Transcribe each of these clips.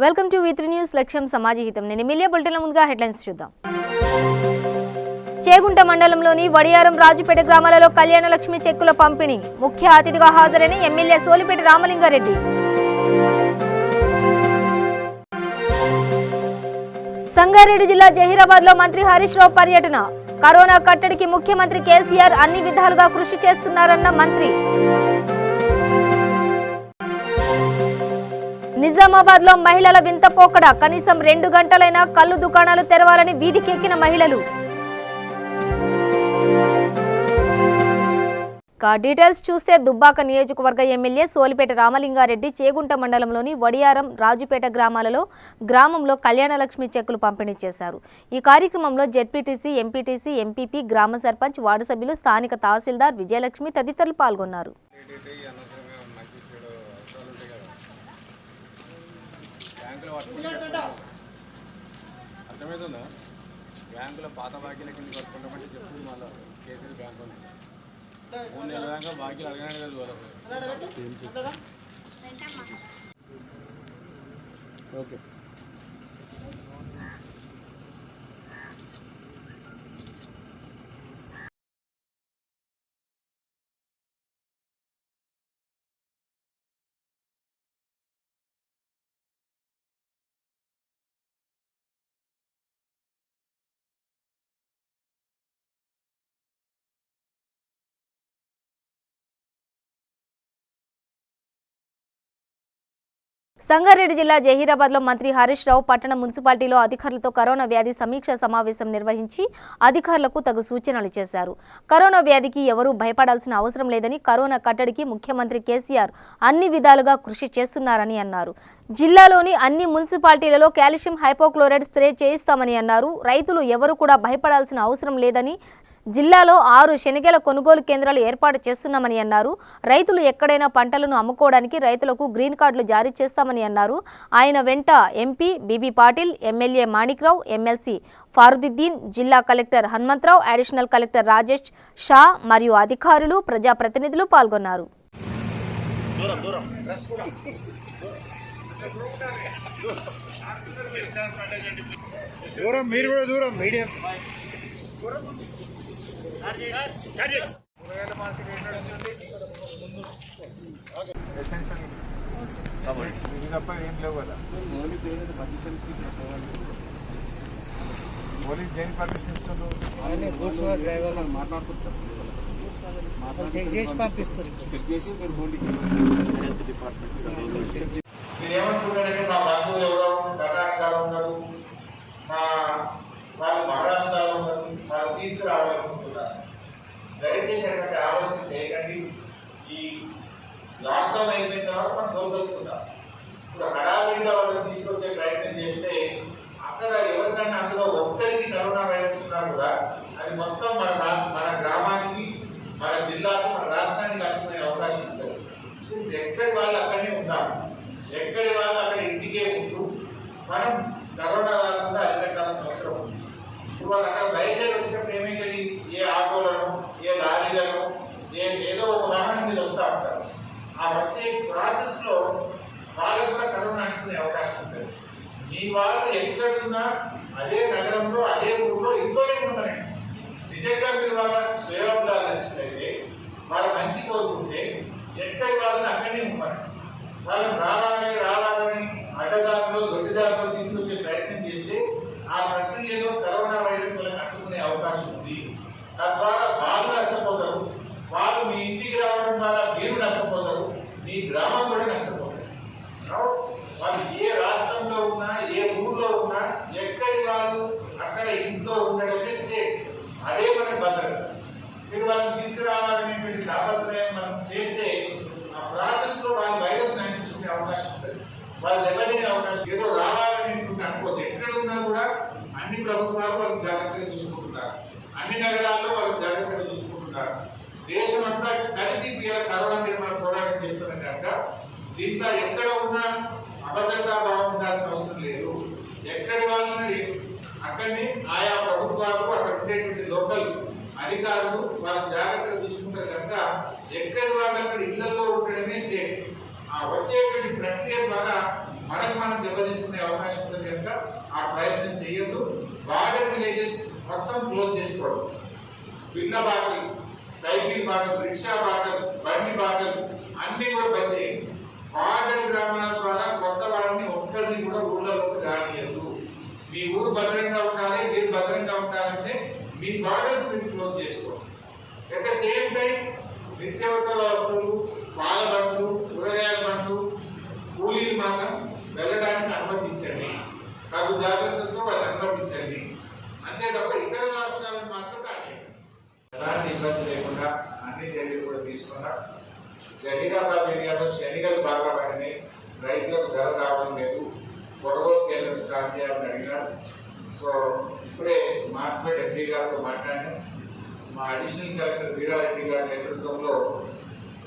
Welcome to V3 news లక్ష్యం సమాజహితం. నేను MLA బులెటిన్ల ముందుగా హెడ్లైన్స్ చూద్దాం. చేగుంట మండలంలోని వడియారం రాజుపేట గ్రామాలలో కళ్యాణలక్ష్మి చెక్కుల పంపిణీ. ముఖ్య అతిథిగా హాజరైన ఎమ్మెల్యే సోలిపేట రామలింగారెడ్డి. సంగారెడ్డి జిల్లా జహీరాబాద్ లో మంత్రి హరీష్ రావు పర్యటన. కరోనా కట్టడికి ముఖ్యమంత్రి కేసీఆర్ అన్ని విధాలుగా కృషి చేస్తున్నారన్న మంత్రి. నిజామాబాద్ లో మహిళల వింత పోకడ. కనీసం 2 గంటలైనా కళ్ళు దుకాణాలు తెరవాలని వీధికెక్కిన మహిళలు. డీటెయిల్స్ చూస్తే దుబ్బాక నియోజకవర్గ ఎమ్మెల్యే సోలిపేట రామలింగారెడ్డి చేగుంట మండలంలోని వడియారం రాజుపేట గ్రామంలో కళ్యాణలక్ష్మి చెక్కులు పంపిణీ చేశారు. ఈ కార్యక్రమంలో జెడ్పీటీసీ, ఎంపీటీసీ, ఎంపీపీ, గ్రామ సర్పంచ్, వార్డు సభ్యులు, స్థానిక తహసీల్దార్ విజయలక్ష్మి తదితరులు పాల్గొన్నారు. బ్యాంకులో పాత బాకీల కింద కట్టుకుంటామంటే చెప్తుంది మళ్ళీ కేసీఆర్ బ్యాంకు 3 నెలల దాకా బాకీలు అడగడానికి ఓకే. సంగారెడ్డి జిల్లా జహీరాబాద్ లో మంత్రి హరీష్ రావు పట్టణ మున్సిపాలిటీలో అధికారులతో కరోనా వ్యాధి సమీక్ష సమావేశం నిర్వహించి అధికారులకు తగు సూచనలు చేశారు. కరోనా వ్యాధికి ఎవరూ భయపడాల్సిన అవసరం లేదని, కరోనా కట్టడికి ముఖ్యమంత్రి కేసీఆర్ అన్ని విధాలుగా కృషి చేస్తున్నారని అన్నారు. జిల్లాలోని అన్ని మున్సిపాలిటీలలో కాల్షియం హైపోక్లోరైడ్ స్ప్రే చేయిస్తామని అన్నారు. రైతులు ఎవరు కూడా భయపడాల్సిన అవసరం లేదని, జిల్లాలో 6 శనగల కొనుగోలు కేంద్రాలు ఏర్పాటు చేస్తున్నామని అన్నారు. రైతులు ఎక్కడైనా పంటలను అమ్ముకోవడానికి రైతులకు గ్రీన్ కార్డులు జారీ చేస్తామని అన్నారు. ఆయన వెంట MP BB Patil, MLA Manikrao, MLC Faruddin, జిల్లా collector Hanumantharao, additional collector Rajesh Shah మరియు అధికారులు, ప్రజాప్రతినిధులు పాల్గొన్నారు. పోలీస్ దేని పర్మిషన్ ఇస్తున్నారు? మాట్లాడుతుంటారు మీరేమనుకుంటారంటే మా బంధువులు ఎవరో కర్ణాటకలో ఉన్నారు, వాళ్ళు మహారాష్ట్రలో ఉన్నారు, వాళ్ళు తీసుకురావాలనుకుంటున్నారు. దయచేసి అటువంటి ఆలోచన చేయకండి. ఈ లాక్డౌన్ అయిపోయిన తర్వాత మనం తోలుకొచ్చుకుంటాం. ఇప్పుడు హడావిడిగా వాళ్ళని తీసుకొచ్చే ప్రయత్నం చేస్తే అక్కడ ఎవరికైనా అందులో ఒక్కరికి కరోనా వైరస్ ఉన్నా కూడా అది మొత్తం మన గ్రామానికి, మన జిల్లాకు, మన రాష్ట్రానికి కట్టుకునే అవకాశం ఉంటుంది. ఎక్కడి వాళ్ళు అక్కడనే ఉండాలి. ఎక్కడి వాళ్ళు అక్కడ ఇంటికే ఉంటూ మనం కరోనా రాకుండా అరికట్టాల్సిన అవసరం ఉంది. ఇప్పుడు వాళ్ళు అక్కడ బయలుదేరి వచ్చినప్పుడు ఏమైంది, ఏ ఆటోలను, ఏ లారీలను, ఏదో ఒక వాహనం మీద వస్తూ ఉంటారు. ఆ వచ్చే ప్రాసెస్లో వాళ్ళకు కూడా కరోనా అంటుకునే అవకాశం ఉంటుంది. మీ వాళ్ళు ఎక్కడున్నా అదే నగరంలో, అదే ఊళ్ళో ఇంట్లోనే ఉంటారండి. నిజంగా మీరు వాళ్ళ శ్రేయోభిలాషిస్తే, వాళ్ళ మంచి కోరుకుంటే ఎక్కడి వాళ్ళని అక్కడనే ఉంటారు. వాళ్ళని రావాలని అడ్డదారులో, దొడ్డిదారులో తీసుకొచ్చే ప్రయత్నం చేస్తే ఆ ప్రక్రియలో కరోనా వైరస్ వల్ల అడ్డుకునే అవకాశం ఉంది. తద్వారా వాళ్ళు నష్టపోతారు. వాళ్ళు మీ ఇంటికి రావడం ద్వారా మీరు నష్టపోతారు, మీ గ్రామం కూడా నష్టపోతారు. వాళ్ళు ఏ రాష్ట్రంలో ఉన్నా, ఏ ఊర్లో ఉన్నా, ఎక్కడి వాళ్ళు అక్కడ ఇంట్లో ఉండడమే సేఫ్. అదే మనకు భద్రత. మీరు వాళ్ళని తీసుకురావాలనేటువంటి తాపత్రయం మనం చేస్తే ఆ ప్రాసెస్లో వాళ్ళు వైరస్ని అంటించుకునే అవకాశం ఉంటుంది. వాళ్ళు దెబ్బతినే అవకాశం. ఏదో రావాలని అనుకోదు. ఎక్కడున్నా కూడా అన్ని ప్రభుత్వాలు వాళ్ళకి జాగ్రత్తగా చూసుకుంటున్నారు. అన్ని నగరాల్లో వాళ్ళకి జాగ్రత్తగా చూసుకుంటున్నారు. దేశం అంతా కలిసి కరోనా మీద మనం పోరాటం చేస్తున్నాం కనుక దీంట్లో ఎక్కడ ఉన్నా అభద్రతా భావం ఉండాల్సిన అవసరం లేదు. ఎక్కడి వాళ్ళని అక్కడిని ఆయా ప్రభుత్వాలు, అక్కడ ఉండేటువంటి లోకల్ అధికారులు వాళ్ళ జాగ్రత్తగా చూసుకుంటారు కనుక ఎక్కడి వాళ్ళు అక్కడ ఇళ్లలో ఉండడమే సేఫ్. ఆ వచ్చేటువంటి ప్రక్రియ ద్వారా మనకు మనం దెబ్బతీసుకునే అవకాశం ఉంటుంది కనుక ఆ ప్రయత్నం చేయొద్దు. బార్డర్ విలేజెస్ మొత్తం క్లోజ్ చేసుకోవడం, పిల్ల బాటలు, సైకిల్ బాటలు, రిక్షా బాటలు, బండి బాటలు అన్నీ కూడా బంద్ చేయండి. బార్డర్ గ్రామాల ద్వారా కొత్త వారిని ఒక్కరిని కూడా ఊళ్ళలోకి రానియద్దు. మీ ఊరు భద్రంగా ఉండాలి, మీరు భద్రంగా ఉండాలంటే మీ బార్డర్స్ మీరు క్లోజ్ చేసుకోండి. అట్ ద సేమ్ టైం నిత్యావసర వస్తువులు, పాల బండ్లు, కూరగాయల బండ్లు, కూలీలు మాత్రం వెళ్ళడానికి అనుమతించండి. తగు జాగ్రత్తలతో వాళ్ళు అనుమతించండి. అంతే తప్ప ఇతర రాష్ట్రాలను మాత్రం రానియండి. ఎలాంటి ఇబ్బంది లేకుండా అన్ని చర్యలు కూడా తీసుకున్నాం. జహీరాబాద్ ఏరియాలో శనిగలు బాగా పడినాయి, రైతులకు ధర రావడం లేదు, కొనుగోలు కేంద్రం స్టార్ట్ చేయాలని అడిగారు. సో ఇప్పుడే మార్కెట్ ఎంపీ గారితో మాట్లాడాను. మా అడిషనల్ కలెక్టర్ వీరారెడ్డి గారి నేతృత్వంలో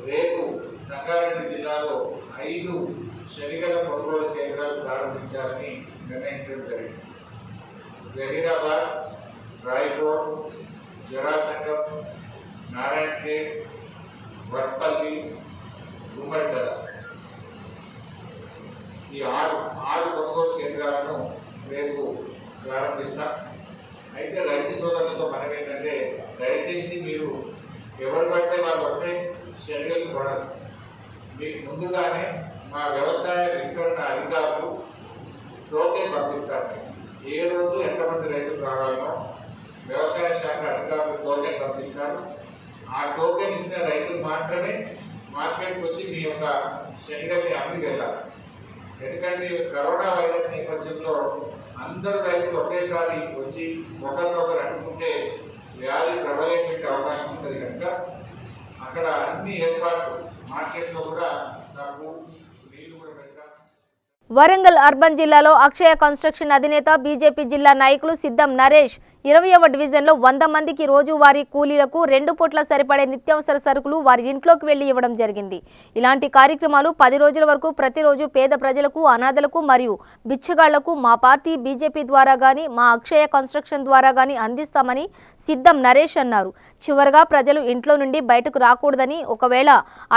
రేపు సంగారెడ్డి జిల్లాలో 5 శనిగల కొనుగోలు కేంద్రాలు ప్రారంభించాలని నిర్ణయించడం జరిగింది. జహీరాబాద్, రాయకోట్, జరాసంగం, నారాయణఖేడ్, వట్పల్లి, గుమ్మడిదల ఈ 6 కొనుగోలు కేంద్రాలను రేపు ప్రారంభిస్తాం. అయితే రైతు సోదరులతో మనం ఏంటంటే దయచేసి మీరు ఎవరు పడితే వాళ్ళు వస్తే శనిగలు కొనదు. మీకు ముందుగానే మా వ్యవసాయ విస్తరణ అధికారులు టోకెన్ పంపిస్తారు. ఏ రోజు ఎంతమంది రైతులు రావాలనో వ్యవసాయ శాఖ అధికారులు టోకెన్ పంపిస్తారు. ఆ టోకెన్ ఇచ్చిన రైతులు మాత్రమే మార్కెట్కి వచ్చి మీ యొక్క శనిగల్ని అమ్మి వెళ్ళాలి. ఎందుకంటే కరోనా వైరస్ నేపథ్యంలో అందరు రైతులు ఒకేసారి వచ్చి ఒకరినొకరు అంటుకుంటే వ్యాధి ప్రబలేటువంటి అవకాశం ఉంటుంది కనుక అక్కడ అన్ని ఏర్పాట్లు మార్కెట్లో కూడా సబ్బు, నీళ్లు కూడా పెడతాం. వరంగల్ అర్బన్ జిల్లాలో అక్షయ కన్స్ట్రక్షన్ అధినేత బీజేపీ జిల్లా నాయకులు సిద్ధం నరేష్ 20వ డివిజన్లో 100 మందికి రోజువారీ కూలీలకు 2 పూట్ల సరిపడే నిత్యావసర సరుకులు వారి ఇంట్లోకి వెళ్లి ఇవ్వడం జరిగింది. ఇలాంటి కార్యక్రమాలు 10 రోజుల వరకు ప్రతిరోజు పేద ప్రజలకు, అనాథలకు మరియు బిచ్చగాళ్లకు మా పార్టీ బీజేపీ ద్వారా గాని మా అక్షయ కన్స్ట్రక్షన్ ద్వారా గాని అందిస్తామని సిద్ధం నరేష్ అన్నారు. చివరగా ప్రజలు ఇంట్లో నుండి బయటకు రాకూడదని, ఒకవేళ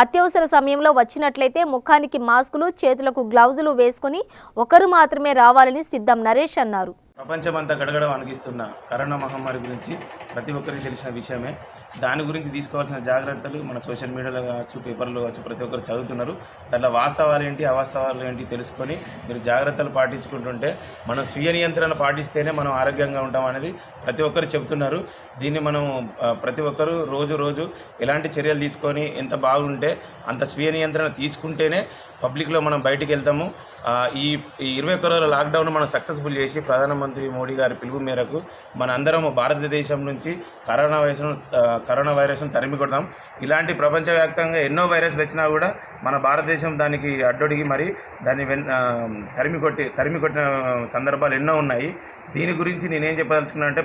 అత్యవసర సమయంలో వచ్చినట్లయితే ముఖానికి మాస్కులు, చేతులకు గ్లౌజులు వేసుకుని ఒకరు మాత్రమే రావాలని సిద్ధం నరేష్ అన్నారు. ప్రపంచమంతా గడగడ వణికిస్తున్న కరోనా మహమ్మారి గురించి ప్రతి ఒక్కరికి తెలిసిన విషయమే. దాని గురించి తీసుకోవాల్సిన జాగ్రత్తలు మన సోషల్ మీడియాలో కావచ్చు, పేపర్లో కావచ్చు, ప్రతి ఒక్కరు చదువుతున్నారు. దాంట్లో వాస్తవాలు ఏంటి, అవాస్తవాలు ఏంటి తెలుసుకొని మీరు జాగ్రత్తలు పాటించుకుంటుంటే మనం స్వీయ నియంత్రణ పాటిస్తేనే మనం ఆరోగ్యంగా ఉంటాం అనేది ప్రతి ఒక్కరు చెబుతున్నారు. దీన్ని మనం ప్రతి ఒక్కరు రోజు ఎలాంటి చర్యలు తీసుకొని ఎంత బాగుంటే అంత స్వీయ నియంత్రణ తీసుకుంటేనే పబ్లిక్లో మనం బయటికి వెళ్తాము. ఈ 21 రోజుల లాక్డౌన్ మనం సక్సెస్ఫుల్ చేసి ప్రధానమంత్రి మోడీ గారి పిలుపు మేరకు మన అందరం భారతదేశం నుంచి కరోనా వైరస్ను తరిమి కొడతాం. ఇలాంటి ప్రపంచవ్యాప్తంగా ఎన్నో వైరస్లు వచ్చినా కూడా మన భారతదేశం దానికి అడ్డొడిగి మరి దాన్ని తరిమి కొట్టిన సందర్భాలు ఎన్నో ఉన్నాయి. దీని గురించి నేనేం చెప్పదలుచుకున్నా అంటే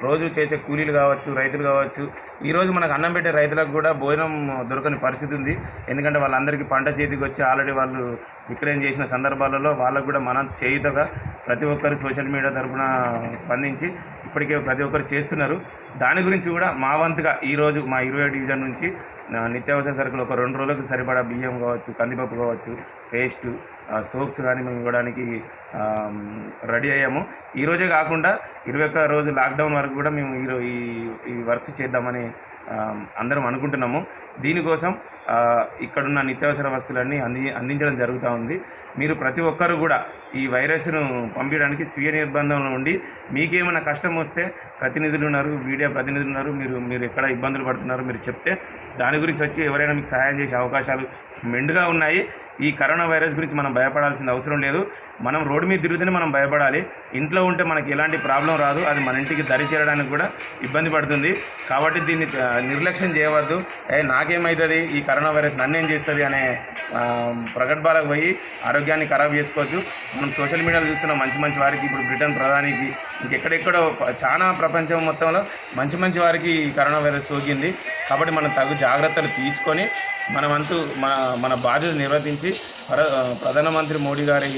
రోజు చేసే కూలీలు కావచ్చు, రైతులు కావచ్చు, ఈరోజు మనకు అన్నం పెట్టే రైతులకు కూడా భోజనం దొరకని పరిస్థితి ఉంది. ఎందుకంటే వాళ్ళందరికీ పంట చేతికి వచ్చి ఆల్రెడీ వాళ్ళు విక్రయం చేసిన సందర్భాలలో వాళ్ళకు కూడా మనం చేయుతగా ప్రతి ఒక్కరు సోషల్ మీడియా తరఫున స్పందించి ఇప్పటికే ప్రతి ఒక్కరు చేస్తున్నారు. దాని గురించి కూడా మా వంతుగా ఈరోజు మా 20వ డివిజన్ నుంచి నిత్యావసర సరుకులు ఒక 2 రోజులకు సరిపడా బియ్యం కావచ్చు, కందిపప్పు కావచ్చు, పేస్ట్, సోప్స్ కానీ మేము ఇవ్వడానికి రెడీ అయ్యాము. ఈరోజే కాకుండా 21 రోజు లాక్డౌన్ వరకు కూడా మేము ఈ వర్క్స్ చేద్దామని అందరం అనుకుంటున్నాము. దీనికోసం ఇక్కడున్న నిత్యావసర వస్తువులన్నీ అందించడం జరుగుతూ ఉంది. మీరు ప్రతి ఒక్కరు కూడా ఈ వైరస్ను పంపించడానికి స్వీయ నిర్బంధంలో ఉండి మీకేమైనా కష్టం వస్తే ప్రతినిధులు ఉన్నారు, మీడియా ప్రతినిధులు ఉన్నారు, మీరు ఎక్కడ ఇబ్బందులు పడుతున్నారు మీరు చెప్తే దాని గురించి వచ్చి ఎవరైనా మీకు సహాయం చేసే అవకాశాలు మెండుగా ఉన్నాయి. ఈ కరోనా వైరస్ గురించి మనం భయపడాల్సిన అవసరం లేదు. మనం రోడ్డు మీద తిరుగుతూనే మనం భయపడాలి. ఇంట్లో ఉంటే మనకి ఎలాంటి ప్రాబ్లం రాదు, అది మన ఇంటికి దరి చేరడానికి కూడా ఇబ్బంది పడుతుంది. కాబట్టి దీన్ని నిర్లక్ష్యం చేయవద్దు. నాకేమవుతుంది, ఈ కరోనా వైరస్ నన్నేం చేస్తుంది అనే ప్రగల్భాలకు పోయి ఆరోగ్యాన్ని ఖరాబ్ చేసుకోవచ్చు. మనం సోషల్ మీడియాలో చూస్తున్న మంచి వారికి, ఇప్పుడు బ్రిటన్ ప్రధానికి, ఇంకెక్కడెక్కడో చాలా ప్రపంచం మొత్తంలో మంచి వారికి ఈ కరోనా వైరస్ సోకింది. కాబట్టి మనం తగు జాగ్రత్తలు తీసుకొని మనమంతు మన బాధ్యత నిర్వర్తించి ప్రధానమంత్రి మోడీ గారి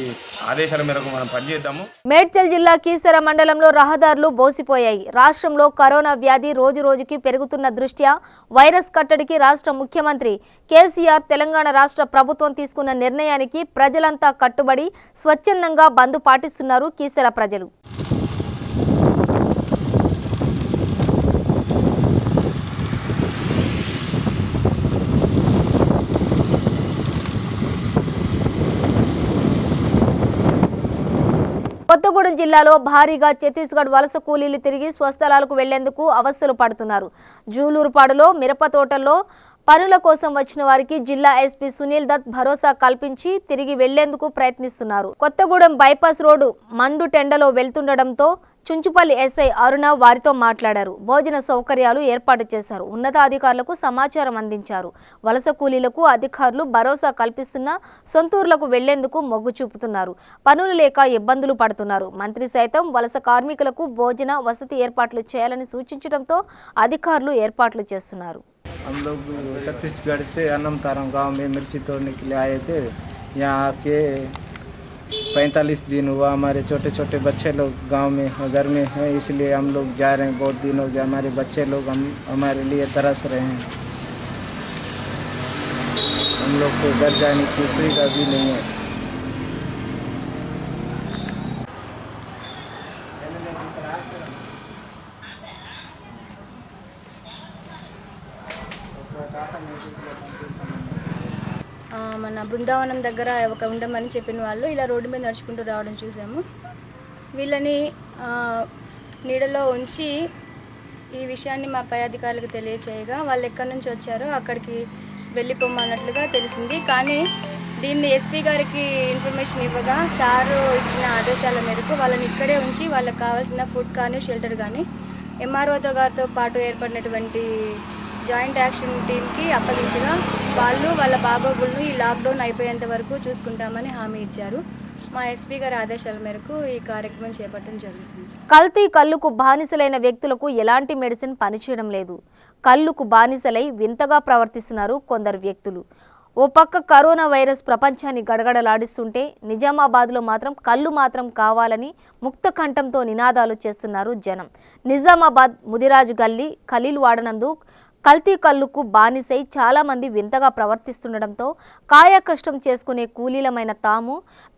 ఆదేశాల మేరకు మనం పనిచేద్దాము. మేడ్చల్ జిల్లా కీసర మండలంలో రహదారులు బోసిపోయాయి. రాష్ట్రంలో కరోనా వ్యాధి రోజురోజుకి పెరుగుతున్న దృష్ట్యా వైరస్ కట్టడికి రాష్ట్ర ముఖ్యమంత్రి కేసీఆర్ తెలంగాణ రాష్ట్ర ప్రభుత్వం తీసుకున్న నిర్ణయానికి ప్రజలంతా కట్టుబడి స్వచ్ఛందంగా బంద్ పాటిస్తున్నారు కీసర ప్రజలు. కొత్తగూడెం జిల్లాలో భారీగా ఛత్తీస్గఢ్ వలస కూలీలు తిరిగి స్వస్థలాలకు వెళ్లేందుకు అవస్థలు పడుతున్నారు. జూలూరుపాడులో మిరప తోటల్లో పనుల కోసం వచ్చిన వారికి జిల్లా ఎస్పీ సునీల్ దత్ భరోసా కల్పించి తిరిగి వెళ్లేందుకు ప్రయత్నిస్తున్నారు. కొత్తగూడెం బైపాస్ రోడ్డు మండు టెండలో వెళ్తుండటంతో చుంచుపల్లి ఎస్ఐ అరుణ వారితో మాట్లాడారు. భోజన సౌకర్యాలు ఏర్పాటు చేశారు. ఉన్నతాధికారులకు సమాచారం అందించారు. వలస కూలీలకు అధికారులు భరోసా కల్పిస్తున్నా సొంతూర్లకు వెళ్లేందుకు మొగ్గు చూపుతున్నారు. పనులు లేక ఇబ్బందులు పడుతున్నారు. మంత్రి సైతం వలస కార్మికులకు భోజన వసతి ఏర్పాట్లు చేయాలని సూచించడంతో అధికారులు ఏర్పాట్లు చేస్తున్నారు. हम लोग छत्तीसगढ़ से अन्नम तारम गांव में मिर्ची तोड़ने के लिए आए थे। यहाँ आके 45 दिन हुआ। हमारे छोटे छोटे बच्चे लोग गांव में घर में हैं, इसलिए हम लोग जा रहे हैं। बहुत दिन हो गया, हमारे बच्चे लोग हमारे लिए तरस रहे हैं। हम लोग को घर जाने की सुविधा भी नहीं है। మన బృందావనం దగ్గర ఒక ఉండమని చెప్పిన వాళ్ళు ఇలా రోడ్డు మీద నడుచుకుంటూ రావడం చూసాము. వీళ్ళని నీడలో ఉంచి ఈ విషయాన్ని మా పై అధికారులకు తెలియచేయగా వాళ్ళు ఎక్కడి నుంచి వచ్చారో అక్కడికి వెళ్ళిపోమన్నట్లుగా తెలిసింది. కానీ దీన్ని ఎస్పీ గారికి ఇన్ఫర్మేషన్ ఇవ్వగా సారు ఇచ్చిన ఆదేశాల మేరకు వాళ్ళని ఇక్కడే ఉంచి వాళ్ళకి కావాల్సిన ఫుడ్ కానీ షెల్టర్ కానీ ఎంఆర్ఓతో గారితో పాటు ఏర్పడినటువంటి జాయింట్ యాక్షన్ టీమ్కి అప్పగించగా వాళ్ళు వాళ్ళ బాగోగులను ఈ లాక్డౌన్ అయిపోయేంత వరకు చూసుకుంటామని హామీ ఇచ్చారు. మా ఎస్పీ గారి ఆదేశాల మేరకు ఈ కార్యక్రమం చేపట్టడం జరుగుతుంది. కల్తీ కల్లుకు బానిసలైన వ్యక్తులకు ఎలాంటి మెడిసిన్ పనిచేయడం లేదు. కల్లుకు బానిసలై వింతగా ప్రవర్తిస్తున్నారు కొందరు వ్యక్తులు. ఓ పక్క కరోనా వైరస్ ప్రపంచాన్ని గడగడలాడిస్తుంటే నిజామాబాద్లో మాత్రం కళ్ళు మాత్రం కావాలని ముక్త కంఠంతో నినాదాలు చేస్తున్నారు జనం. నిజామాబాద్ ముదిరాజు గల్లీ ఖలీల్ వాడనందు కల్తీ కల్లుకు బానిసై చాలా మంది వింతగా ప్రవర్తిస్తుండటంతో కాయ కష్టం చేసుకునే కూలీలమైన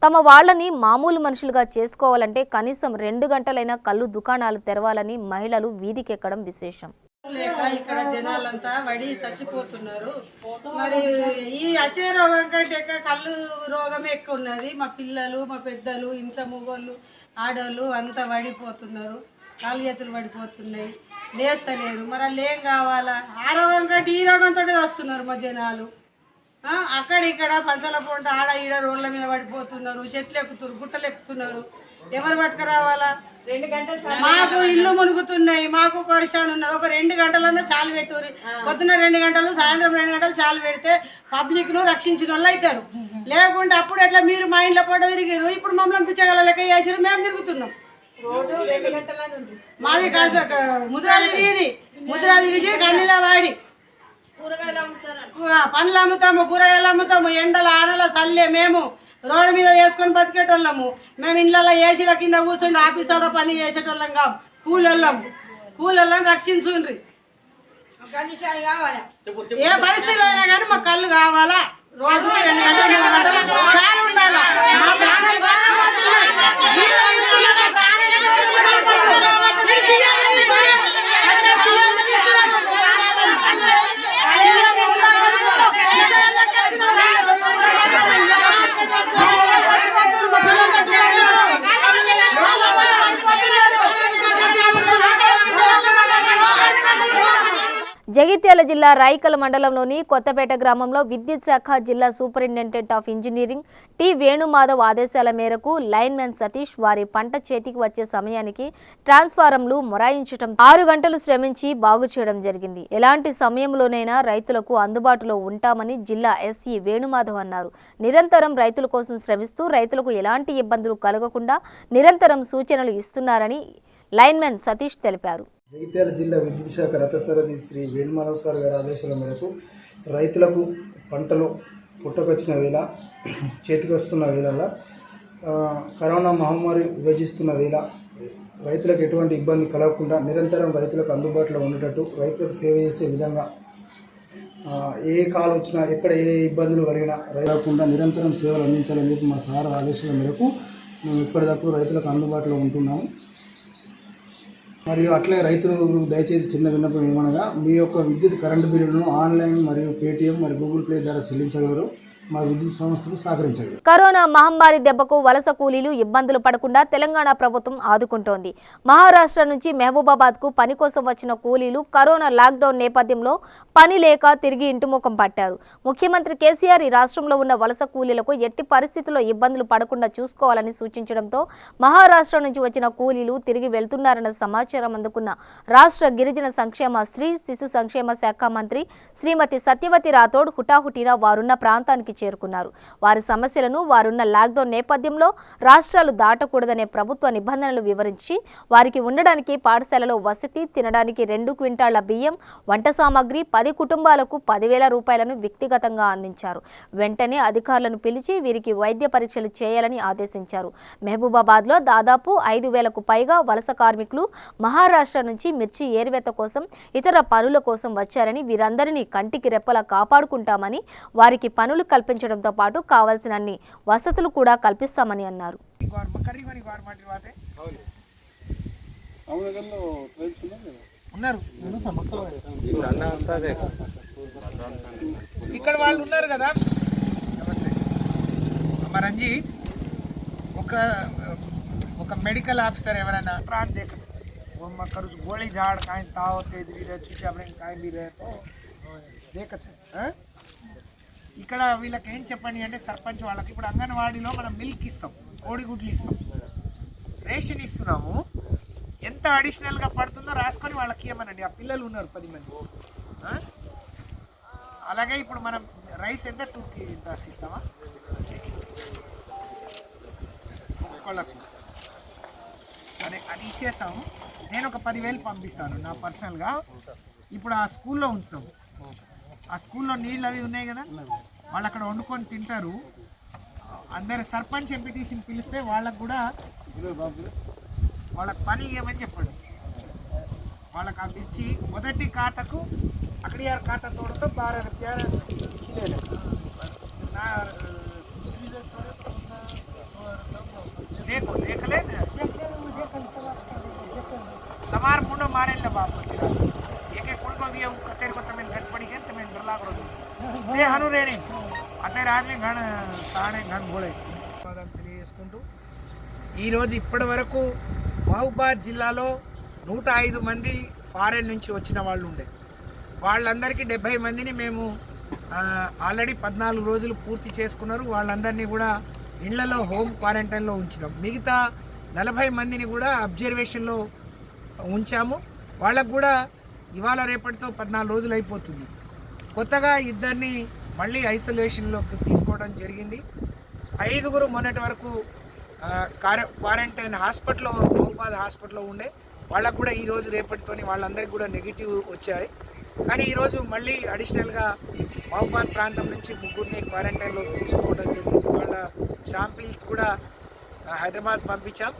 తమ వాళ్ళని మామూలు మనుషులుగా చేసుకోవాలంటే కనీసం 2 గంటలైనా కళ్ళు దుకాణాలు తెరవాలని మహిళలు వీధికెక్కడం విశేషం. లేక ఇక్కడ జనాలంతా వడి చచ్చిపోతున్నారు. మరి ఈ అచ్చే రోగం కంటే కళ్ళు రోగం ఎక్కువ ఉన్నది. మా పిల్లలు మా పెద్దలు ఇంట్లో మొగోళ్ళు ఆడవాళ్ళు అంతా వడిపోతున్నారు. కాలు చేతులు పడిపోతున్నాయి, లేస్తలేరు. మరి వాళ్ళు ఏం కావాలా? ఆ రోగం కంటే ఈ రోగంతో వస్తున్నారు మా జనాలు. అక్కడిక్కడ పంచల పొంట ఆడ ఈడ రోడ్ల మీద పడిపోతున్నారు, చెట్లు ఎక్కుతున్నారు, గుట్టలు ఎక్కుతున్నారు. ఎవరు పట్టుకురావాలా? 2 గంటలు మాకు ఇల్లు మునుగుతున్నాయి, మాకు పరిశాన్ ఉన్నది. ఒక 2 గంటలన్నా చాలు పెట్టుర్రి. పొద్దున్న 2 గంటలు, సాయంత్రం 2 గంటలు చాలు పెడితే పబ్లిక్ ను రక్షించిన వాళ్ళు అవుతారు. లేకుంటే అప్పుడు ఎట్లా మీరు మా ఇంట్లో పొట్ట తిరిగిరు, ఇప్పుడు మమ్మల్ని పిచ్చగల లెక్క చేసిరు, మేము తిరుగుతున్నాం. మాది ముద్రాది వీధి, ముద్రాది విజయ్ కన్నీలా వాడి పండ్లు అమ్ముతాము, కూరగాయలు అమ్ముతాము. ఎండల ఆనల చల్లే మేము రోడ్డు మీద వేసుకొని బతికేటోళ్ళము. మేము ఇళ్ళల్లో ఏసీల కింద కూర్చుండి ఆఫీసులో పని చేసేటోళ్ళం కాదు. కూలళ్ళని రక్షించుండ్రి. ఏ పరిస్థితిలో అయినా కానీ మాకు కళ్ళు కావాలా. రోజుకి 2 గంటలు 3 గంటలు చాలు ఉండాలా. జగిత్యాల జిల్లా రాయికల్ మండలంలోని కొత్తపేట గ్రామంలో విద్యుత్ శాఖ జిల్లా superintendent of engineering T Venumadhav ఆదేశాల మేరకు లైన్మెన్ సతీష్ వారి పంట చేతికి వచ్చే సమయానికి ట్రాన్స్ఫారంలు మొరాయించడం 6 గంటలు శ్రమించి బాగు చేయడం జరిగింది. ఎలాంటి సమయంలోనైనా రైతులకు అందుబాటులో ఉంటామని జిల్లా ఎస్ఈ వేణుమాధవ్ అన్నారు. నిరంతరం రైతుల కోసం శ్రమిస్తూ రైతులకు ఎలాంటి ఇబ్బందులు కలగకుండా నిరంతరం సూచనలు ఇస్తున్నారని లైన్మెన్ సతీష్ తెలిపారు. జగిత్యాల జిల్లా విద్యుత్ శాఖ రథసారథి శ్రీ వేణుమాధవ్ సార్ గారి ఆదేశాల మేరకు రైతులకు పంటలు పుట్టకొచ్చిన వేళ, చేతికి వస్తున్న వేళల్లో కరోనా మహమ్మారి విభజిస్తున్న వేళ రైతులకు ఎటువంటి ఇబ్బంది కలగకుండా నిరంతరం రైతులకు అందుబాటులో ఉండేటట్టు రైతులకు సేవ చేసే విధంగా ఏ కాలు వచ్చినా ఎక్కడ ఏ ఇబ్బందులు కలిగినా రైతుకుండా నిరంతరం సేవలు అందించాలని చెప్పి మా సార్ ఆదేశాల మేరకు మేము ఇప్పటికప్పుడు రైతులకు అందుబాటులో ఉంటున్నాము. మరియు అట్లే రైతులు దయచేసి చిన్న విన్నపం ఏమనగా మీ యొక్క విద్యుత్ కరెంటు బిల్లులను ఆన్లైన్ మరియు పేటీఎం మరియు గూగుల్ పే ద్వారా చెల్లించగలరు. మా విద్యుత్ సంస్థలు సహకరించగలరు. కరోనా మహమ్మారి దెబ్బకు వలస కూలీలు ఇబ్బందులు పడకుండా తెలంగాణ ప్రభుత్వం ఆదుకుంటోంది. మహారాష్ట్ర నుంచి మహబూబాబాద్ కు పని కోసం వచ్చిన కూలీలు కరోనా లాక్డౌన్ నేపథ్యంలో పని లేక తిరిగి ఇంటిముఖం పట్టారు. ముఖ్యమంత్రి కేసీఆర్ ఈ రాష్ట్రంలో ఉన్న వలస కూలీలకు ఎట్టి పరిస్థితుల్లో ఇబ్బందులు పడకుండా చూసుకోవాలని సూచించడంతో మహారాష్ట్ర నుంచి వచ్చిన కూలీలు తిరిగి వెళ్తున్నారన్న సమాచారం అందుకున్న రాష్ట్ర గిరిజన సంక్షేమ స్త్రీ శిశు సంక్షేమ శాఖ మంత్రి శ్రీమతి సత్యవతి రాథోడ్ హుటాహుటిన వారున్న ప్రాంతానికి చేరుకున్నారు. వారి సమస్యలను వారున్న లాక్డౌన్ నేపథ్యంలో రాష్ట్రాలు దాటకూడదనే ప్రభుత్వ నిబంధనలు వివరించి వారికి ఉండడానికి పాఠశాలలో వసతి, తినడానికి 2 క్వింటాళ్ల బియ్యం, వంట సామాగ్రి 10 కుటుంబాలకు 10,000 రూపాయలను వ్యక్తిగతంగా అందించారు. వెంటనే అధికారులను పిలిచి వీరికి వైద్య పరీక్షలు చేయాలని ఆదేశించారు. మహబూబాబాద్లో దాదాపు 5,000కు పైగా వలస కార్మికులు మహారాష్ట్ర నుంచి మిర్చి ఏరువేత కోసం, ఇతర పనుల కోసం వచ్చారని వీరందరినీ కంటికి రెప్పలా కాపాడుకుంటామని, వారికి పనులు కల్పించడంతో పాటు కావాల్సిన అన్ని వసతులు కూడా కల్పిస్తామని అన్నారు. ఇక్కడ వాళ్ళు ఉన్నారు కదా. నమస్తే రంజీ, ఒక మెడికల్ ఆఫీసర్ ఎవరైనా प्राण देख गोली झाड़ काई ताव तेज भी रहे चूचे अपने काई भी रहे तो देख ఇక్కడ వీళ్ళకి ఏం చెప్పండి అంటే సర్పంచ్ వాళ్ళకి ఇప్పుడు అంగన్వాడీలో మనం మిల్క్ ఇస్తాం, కోడిగుడ్లు ఇస్తాం, రేషన్ ఇస్తున్నాము. ఎంత అడిషనల్గా పడుతుందో రాసుకొని వాళ్ళకి ఇవ్వమనండి. ఆ పిల్లలు ఉన్నారు 10 మంది. అలాగే ఇప్పుడు మనం రైస్ ఎంత 2 కేజీస్ ఇస్తామా ఒక్కొక్కళ్ళకు అది ఇచ్చేస్తాము. నేను ఒక 10,000 పంపిస్తాను నా పర్సనల్గా. ఇప్పుడు ఆ స్కూల్లో ఉంచుతాము. ఆ స్కూల్లో నీళ్ళు అవి ఉన్నాయి కదా, వాళ్ళు అక్కడ వండుకొని తింటారు. అందరు సర్పంచ్ ఎంపీటీసీని పిలిస్తే వాళ్ళకు కూడా వాళ్ళకి పని ఇవ్వమని చెప్పండి. వాళ్ళకి అది ఇచ్చి మొదటి ఖాతాకు అక్కడి ఖాతా తోడుతో 12 देखो देख ले तमार मुंडो मारे ले बाप एक एक कुल को दिया कतेर को तमें घट पड़ी के तमें डरला करो से हनु रेनी అతని రాజు గణ సాడే గణ గోళే తెలియజేసుకుంటూ ఈరోజు ఇప్పటి వరకు మహబూబాద్ జిల్లాలో 105 మంది ఫారెన్ నుంచి వచ్చిన వాళ్ళు ఉండే. వాళ్ళందరికీ 70 మందిని మేము ఆల్రెడీ 14 రోజులు పూర్తి చేసుకున్నారు. వాళ్ళందరినీ కూడా ఇళ్లలో హోమ్ క్వారంటైన్లో ఉంచినాం. మిగతా 40 మందిని కూడా అబ్జర్వేషన్లో ఉంచాము. వాళ్ళకు కూడా ఇవాళ రేపటితో 14 రోజులు అయిపోతుంది. కొత్తగా 2 మళ్ళీ ఐసోలేషన్లోకి తీసుకోవడం జరిగింది. 5 మొన్నటి వరకు క్వారంటైన్ హాస్పిటల్లో మహబూబాద్ హాస్పిటల్లో ఉండే వాళ్ళకు కూడా ఈరోజు రేపటితోని వాళ్ళందరికీ కూడా నెగిటివ్ వచ్చాయి. కానీ ఈరోజు మళ్ళీ అడిషనల్గా మహబూబాద్ ప్రాంతం నుంచి 3 క్వారంటైన్లో తీసుకోవడం జరిగింది. వాళ్ళ శాంపిల్స్ కూడా హైదరాబాద్ పంపించాం.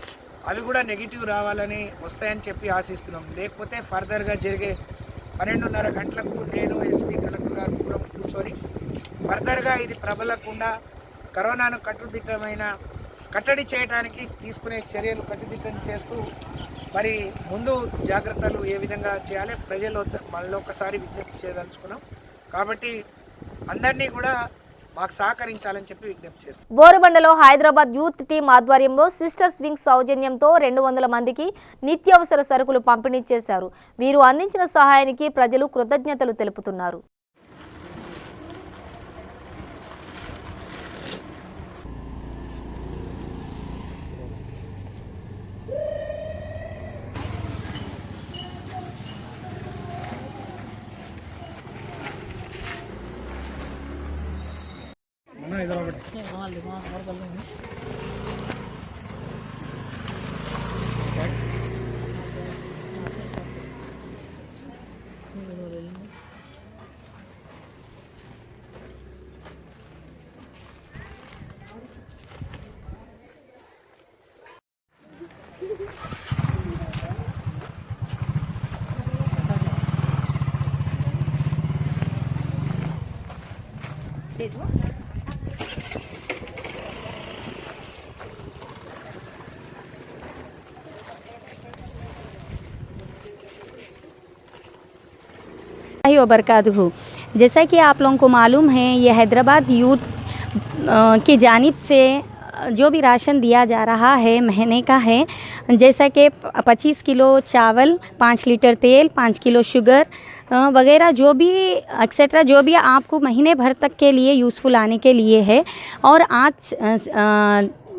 అవి కూడా నెగిటివ్ రావాలని వస్తాయని చెప్పి ఆశిస్తున్నాం. లేకపోతే ఫర్దర్గా జరిగే 12:30 గంటలకు నేను ఎస్పీ కలెక్టర్ గారు కూడా కూర్చొని ఫర్దర్గా ఇది ప్రబలకుండా కరోనాను కట్టడి చేయడానికి తీసుకునే చర్యలు కట్టుదిట్టం చేస్తూ మరి ముందు జాగ్రత్తలు ఏ విధంగా చేయాలి ప్రజలు మళ్ళీ ఒకసారి విజ్ఞప్తి చేయదలుచుకున్నాం. కాబట్టి అందరినీ కూడా మాకు సహకరించాలని చెప్పి విజ్ఞప్తి చేస్తాం. బోరబండలో హైదరాబాద్ యూత్ టీం ఆధ్వర్యంలో సిస్టర్స్ వింగ్ సౌజన్యంతో 200 మందికి నిత్యావసర సరుకులు పంపిణీ చేశారు. వీరు అందించిన సహాయానికి ప్రజలు కృతజ్ఞతలు తెలుపుతున్నారు. वबरकातुहू। जैसा कि आप लोगों को मालूम है, ये हैदराबाद यूथ की जानिब से जो भी राशन दिया जा रहा है महीने का है, जैसा कि 25 किलो चावल, 5 लीटर तेल, 5 किलो शुगर वगैरह जो भी एक्सेट्रा जो भी आपको महीने भर तक के लिए यूज़फुल आने के लिए है। और आज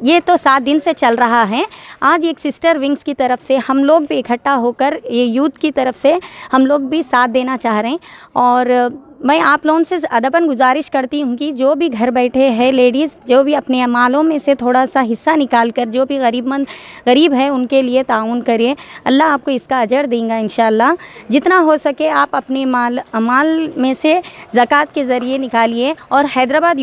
ये तो 7 दिन से चल रहा है। आज एक सिस्टर विंग्स की तरफ से हम लोग भी इकट्ठा होकर ये यूथ की तरफ से हम लोग भी साथ देना चाह रहे हैं। और मैं आप लोगों से अदबन गुजारिश करती हूँ कि जो भी घर बैठे हैं लेडीज़, जो भी अपने मालों में से थोड़ा सा हिस्सा निकाल कर जो भी गरीब है उनके लिए ताउन करिए। अल्लाह आपको इसका अजर देगा इंशाअल्लाह। जितना हो सके आप अपने माल में से ज़कात के ज़रिए निकालिए और हैदराबाद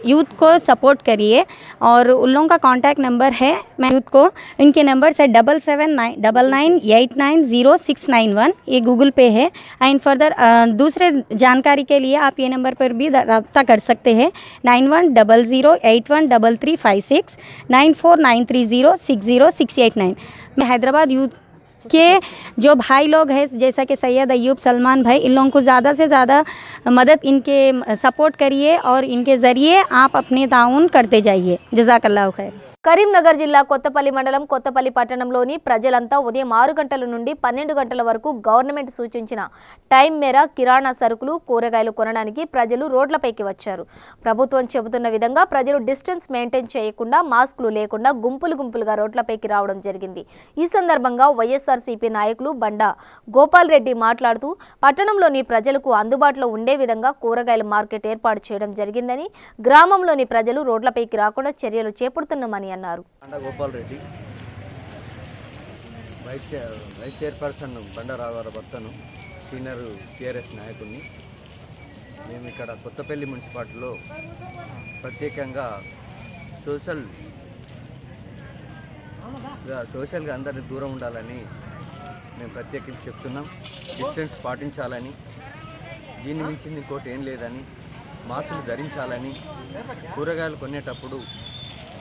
यूथ को सपोर्ट करिए। और उन लोगों का कांटेक्ट नंबर है, मैं यूथ को इनके नंबर से 7799890691 ये गूगल पे है। एंड फर्दर दूसरे जानकारी के लिए आप ये नंबर पर भी रब्ता कर सकते हैं 9100813356 9493060689। मैं हैदराबाद यूथ के जो भाई लोग हैं जैसा कि सैयद अयूब सलमान भाई, इन लोगों को ज़्यादा से ज़्यादा मदद इनके सपोर्ट करिए और इनके ज़रिए आप अपने ताउन करते जाइए। जज़ाकल्लाहु खैर। కరీంనగర్ జిల్లా కొత్తపల్లి మండలం కొత్తపల్లి పట్టణంలోని ప్రజలంతా ఉదయం 6 గంటల నుండి 12 గంటల వరకు గవర్నమెంట్ సూచించిన టైం మేర కిరాణా సరుకులు కూరగాయలు కొనడానికి ప్రజలు రోడ్లపైకి వచ్చారు. ప్రభుత్వం చెబుతున్న విధంగా ప్రజలు డిస్టెన్స్ మెయింటైన్ చేయకుండా మాస్కులు లేకుండా గుంపులుగా రోడ్లపైకి రావడం జరిగింది. ఈ సందర్భంగా వైఎస్ఆర్సీపీ నాయకులు బండా గోపాల్ రెడ్డి మాట్లాడుతూ పట్టణంలోని ప్రజలకు అందుబాటులో ఉండే విధంగా కూరగాయల మార్కెట్ ఏర్పాటు చేయడం జరిగిందని, గ్రామంలోని ప్రజలు రోడ్లపైకి రాకుండా చర్యలు చేపడుతున్నామని అన్నారు. గోపాల్ రెడ్డి, వైస్ చైర్పర్సన్ బండారావు భర్తను, సీనియర్ టీఆర్ఎస్ నాయకుడిని. మేము ఇక్కడ కొత్తపల్లి మున్సిపాలిటీలో ప్రత్యేకంగా సోషల్గా అందరినీ దూరం ఉండాలని మేము ప్రత్యేకించి చెప్తున్నాం. డిస్టెన్స్ పాటించాలని, దీన్ని మించి ఇంకోటి ఏం లేదని, మాస్కులు ధరించాలని, కూరగాయలు కొనేటప్పుడు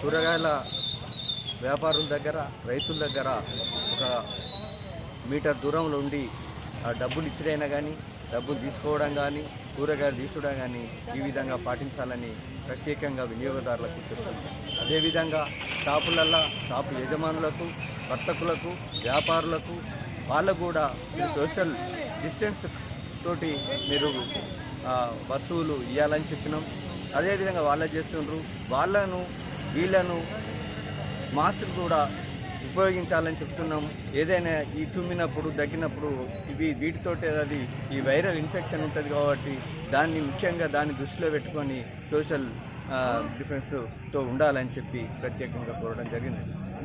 కూరగాయల వ్యాపారుల దగ్గర, రైతుల దగ్గర ఒక మీటర్ దూరంలో ఉండి ఆ డబ్బులు ఇచ్చడైనా కానీ, డబ్బులు తీసుకోవడం కానీ, కూరగాయలు తీసుకువడం కానీ ఈ విధంగా పాటించాలని ప్రత్యేకంగా వినియోగదారులకు చెప్తున్నాం. అదేవిధంగా షాపు యజమానులకు, వర్తకులకు, వ్యాపారులకు వాళ్ళకు కూడా సోషల్ డిస్టెన్స్ తోటి మీరు వస్తువులు ఇవ్వాలని చెప్పినాం. అదేవిధంగా వాళ్ళే చేస్తుండ్రు. వీళ్ళను మాస్క్ కూడా ఉపయోగించాలని చెప్తున్నాం. ఏదైనా ఈ తుమ్మినప్పుడు, దగ్గినప్పుడు వీటితోటి అది ఈ వైరల్ ఇన్ఫెక్షన్ ఉంటుంది కాబట్టి దాన్ని దృష్టిలో పెట్టుకొని సోషల్ డిఫరెన్స్తో ఉండాలని చెప్పి ప్రత్యేకంగా కోరడం జరిగింది.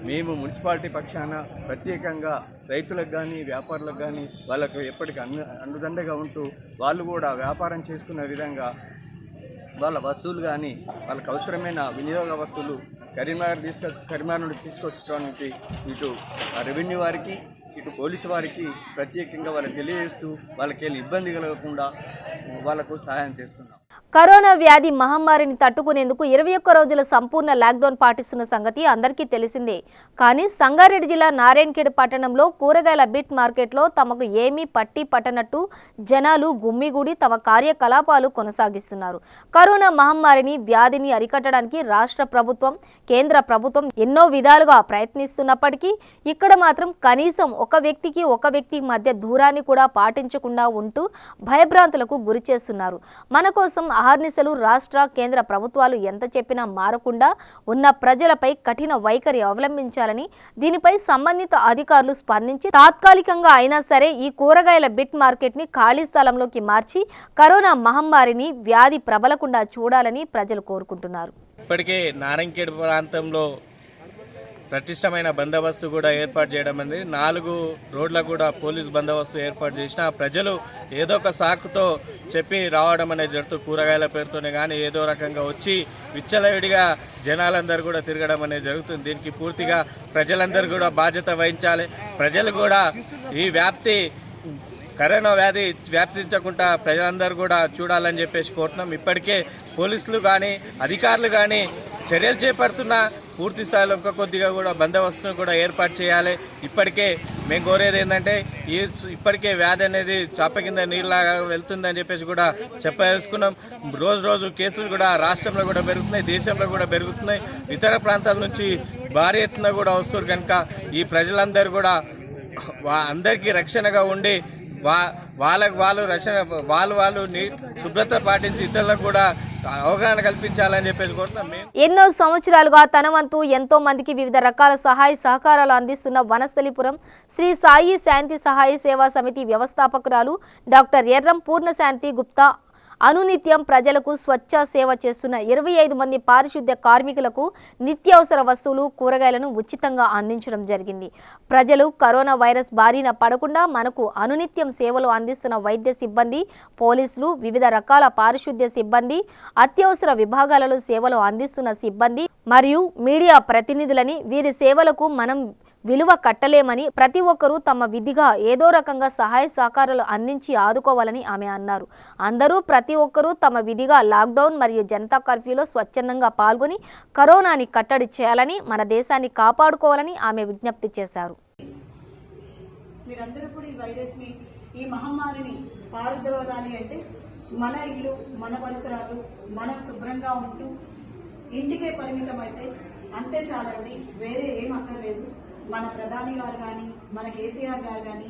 మేము మున్సిపాలిటీ పక్షాన ప్రత్యేకంగా రైతులకు కానీ, వ్యాపారులకు కానీ వాళ్ళకు ఎప్పటికీ అండుదండగా ఉంటూ వాళ్ళు కూడా వ్యాపారం చేసుకునే విధంగా వాళ్ళ వస్తువులు కానీ, వాళ్ళకు అవసరమైన వినియోగ వస్తువులు కరీంనగర్ నుండి తీసుకొచ్చడానికి ఇటు రెవెన్యూ వారికి, ఇటు పోలీసు వారికి ప్రత్యేకంగా వాళ్ళకి తెలియజేస్తూ వాళ్ళకి ఇబ్బంది కలగకుండా వాళ్ళకు సహాయం చేస్తున్నాం. కరోనా వ్యాధి మహమ్మారిని తట్టుకునేందుకు 21 రోజుల సంపూర్ణ లాక్డౌన్ పాటిస్తున్న సంగతి అందరికీ తెలిసిందే. కానీ సంగారెడ్డి జిల్లా నారాయణఖేడ్ పట్టణంలో కూరగాయల బిట్ మార్కెట్లో తమకు ఏమీ పట్టనట్టు జనాలు గుమ్మిగూడి తమ కార్యకలాపాలు కొనసాగిస్తున్నారు. కరోనా మహమ్మారిని వ్యాధిని అరికట్టడానికి రాష్ట్ర ప్రభుత్వం, కేంద్ర ప్రభుత్వం ఎన్నో విధాలుగా ప్రయత్నిస్తున్నప్పటికీ ఇక్కడ మాత్రం కనీసం ఒక వ్యక్తి మధ్య దూరాన్ని కూడా పాటించకుండా ఉంటూ భయభ్రాంతులకు గురి చేస్తున్నారు. మన కోసం అహర్నిశలు రాష్ట్ర, కేంద్ర ప్రభుత్వాలు ఎంత చెప్పినా మారకుండా ఉన్న ప్రజలపై కఠిన వైఖరి అవలంబించాలని, దీనిపై సంబంధిత అధికారులు స్పందించి తాత్కాలికంగా అయినా సరే ఈ కూరగాయల బిట్ మార్కెట్ ని ఖాళీ స్థలంలోకి మార్చి కరోనా మహమ్మారిని, వ్యాధి ప్రబలకుండా చూడాలని ప్రజలు కోరుకుంటున్నారు. ఇప్పటికే నారాయణఖేడ్ ప్రాంతంలో పటిష్టమైన బందోబస్తు కూడా ఏర్పాటు చేయడం అనేది, 4 రోడ్లకు కూడా పోలీస్ బందోబస్తు ఏర్పాటు చేసిన ప్రజలు ఏదో ఒక సాకుతో చెప్పి రావడం అనేది జరుగుతుంది. కూరగాయల పేరుతోనే కానీ ఏదో రకంగా వచ్చి విచ్చలవిడిగా జనాలందరూ కూడా తిరగడం అనేది జరుగుతుంది. దీనికి పూర్తిగా ప్రజలందరూ కూడా బాధ్యత వహించాలి. ప్రజలు కూడా ఈ వ్యాప్తి కరోనా వ్యాధి వ్యాప్తించకుండా ప్రజలందరూ కూడా చూడాలని చెప్పేసి కోరుతున్నాం. ఇప్పటికే పోలీసులు కానీ అధికారులు కానీ చర్యలు చేపడుతున్నా పూర్తి స్థాయిలో ఇంకా కొద్దిగా కూడా బందోబస్తును కూడా ఏర్పాటు చేయాలి. ఇప్పటికే మేము కోరేది ఏంటంటే ఇప్పటికే వ్యాధి అనేది చాప కింద నీళ్ళలాగా వెళ్తుందని చెప్పేసి కూడా చెప్పదలుచుకున్నాం. రోజు కేసులు కూడా రాష్ట్రంలో కూడా పెరుగుతున్నాయి, దేశంలో కూడా పెరుగుతున్నాయి. ఇతర ప్రాంతాల నుంచి భారీ ఎత్తున కూడా వస్తారు. కనుక ఈ ప్రజలందరూ కూడా అందరికీ రక్షణగా ఉండి వాళ్ళకు వాళ్ళు శుభ్రత పాటించి ఇతరులకు కూడా అవగాహన కల్పించాలని చెప్పేసి కోరుతున్నాం. ఎన్నో సంవత్సరాలుగా తన వంతు ఎంతో మందికి వివిధ రకాల సహాయ సహకారాలు అందిస్తున్న వనస్థలిపురం శ్రీ సాయి శాంతి సహాయ సేవా సమితి వ్యవస్థాపకురాలు డాక్టర్ ఎర్రం పూర్ణశాంతి గుప్తా అనునిత్యం ప్రజలకు స్వచ్ఛ సేవ చేస్తున్న 25 మంది పారిశుద్ధ్య కార్మికులకు నిత్యావసర వస్తువులు కూరగాయలను ఉచితంగా అందించడం జరిగింది. ప్రజలు కరోనా వైరస్ బారిన పడకుండా మనకు అనునిత్యం సేవలు అందిస్తున్న వైద్య సిబ్బంది, పోలీసులు, వివిధ రకాల పారిశుద్ధ్య సిబ్బంది, అత్యవసర విభాగాలలో సేవలు అందిస్తున్న సిబ్బంది మరియు మీడియా ప్రతినిధులని వీరి సేవలకు మనం విలువ కట్టలేమని ప్రతి ఒక్కరూ తమ విధిగా ఏదో రకంగా సహాయ సహకారాలు అందించి ఆదుకోవాలని ఆమె అన్నారు. అందరూ ప్రతి ఒక్కరూ తమ విధిగా లాక్డౌన్ మరియు జనతా కర్ఫ్యూలో స్వచ్ఛందంగా పాల్గొని కరోనాని కట్టడి చేయాలని, మన దేశాన్ని కాపాడుకోవాలని ఆమె విజ్ఞప్తి చేశారు. మీరందరూ కూడా ఈ వైరస్ని, ఈ మహమ్మారిని పారదోలాలి అంటే మన ఇల్లు, మన పరిసరాలు మనం శుభ్రంగా ఉంటూ ఇంటికే పరిమితం అయితే అంతే చాలండి, వేరే ఏం అక్కర్లేదు. మన ప్రధాని గారు కానీ, మన కేసీఆర్ గారు కానీ,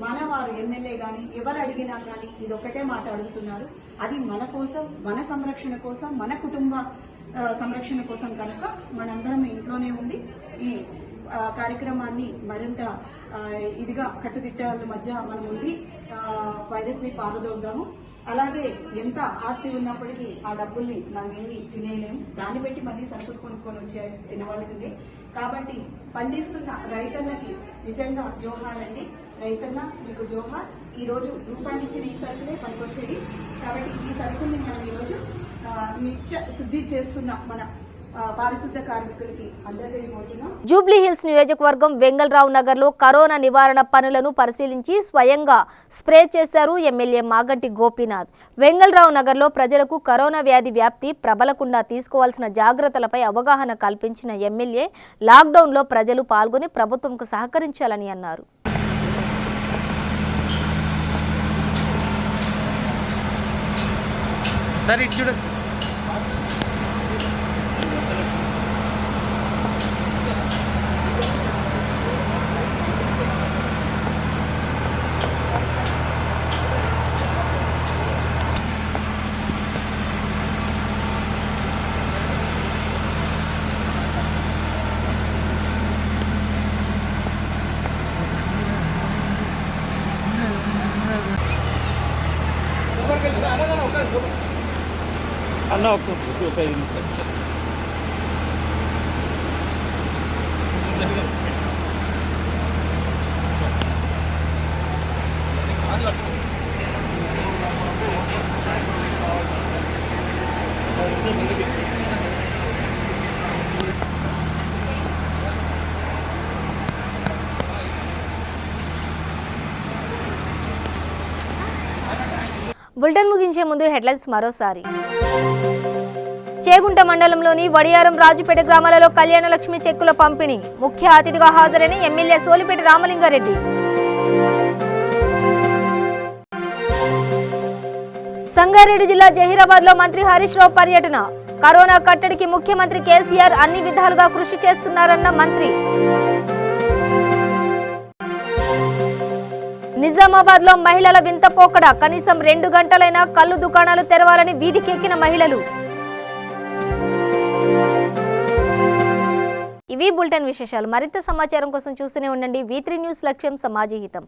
మన వారు ఎమ్మెల్యే కానీ ఎవరు అడిగినా కానీ ఇది ఒకటే మాట అడుగుతున్నారు. అది మన కోసం, మన సంరక్షణ కోసం, మన కుటుంబ సంరక్షణ కోసం. కనుక మనందరం ఇంట్లోనే ఉండి ఈ కార్యక్రమాన్ని మరింత ఇదిగా కట్టుదిట్టాల మధ్య మనం ఉండి వైరస్ని పారదోద్దాము. అలాగే ఎంత ఆస్తి ఉన్నప్పటికీ ఆ డబ్బుల్ని మనం ఏమి తినేయలేము, దాన్ని బట్టి మళ్ళీ సరుకులు కొనుక్కొని వచ్చి తినవలసిందే. కాబట్టి పండిస్తున్న రైతన్నకి నిజంగా జోహార్ అండి. రైతన్న మీకు జోహార్. ఈరోజు రూపాయలు ఇచ్చిన ఈ సరుకులే పనికొచ్చేది. కాబట్టి ఈ సరుకుల్ని మనం ఈరోజు నిత్య శుద్ధి చేస్తున్న మన పారిశుద్ధ కార్మికులకి అందజేయబోతున్నాం. జూబ్లీ హిల్స్ నియోజకవర్గం వెంగళరావు నగర్ లో కరోనా నివారణ పనులను పరిశీలించి స్వయంగా స్ప్రే చేశారు ఎమ్మెల్యే మాగంటి గోపీనాథ్. వెంగళరావు నగర్ లో ప్రజలకు కరోనా వ్యాధి వ్యాప్తి ప్రబలకుండా తీసుకోవాల్సిన జాగ్రత్తలపై అవగాహన కల్పించిన ఎమ్మెల్యే లాక్డౌన్ లో ప్రజలు పాల్గొని ప్రభుత్వంకు సహకరించాలని అన్నారు. బులెటిన్ ముగించే ముందు హెడ్లైన్స్ మరోసారి. చేగుంట మండలంలోని వడియారం, రాజుపేట గ్రామాలలో కళ్యాణ లక్ష్మి చెక్కుల పంపిణీ. ముఖ్య అతిథిగా హాజరైన ఎమ్మెల్యే సోలిపేట రామలింగారెడ్డి. సంగారెడ్డి జిల్లా జహీరాబాద్ లో మంత్రి హరీష్ రావు పర్యటన. కరోనా కట్టడికి ముఖ్యమంత్రి కేసీఆర్ అన్ని విధాలుగా కృషి చేస్తున్నారన్న మంత్రి. నిజామాబాద్ లో మహిళల వింత పోకడ. కనీసం 2 గంటలైనా కళ్ళు దుకాణాలు తెరవాలని వీధికెక్కిన మహిళలు. ఇవి బులెటిన్ విశేషాలు. మరింత సమాచారం కోసం చూస్తూనే ఉండండి V3 న్యూస్. లక్ష్యం సమాజహితం.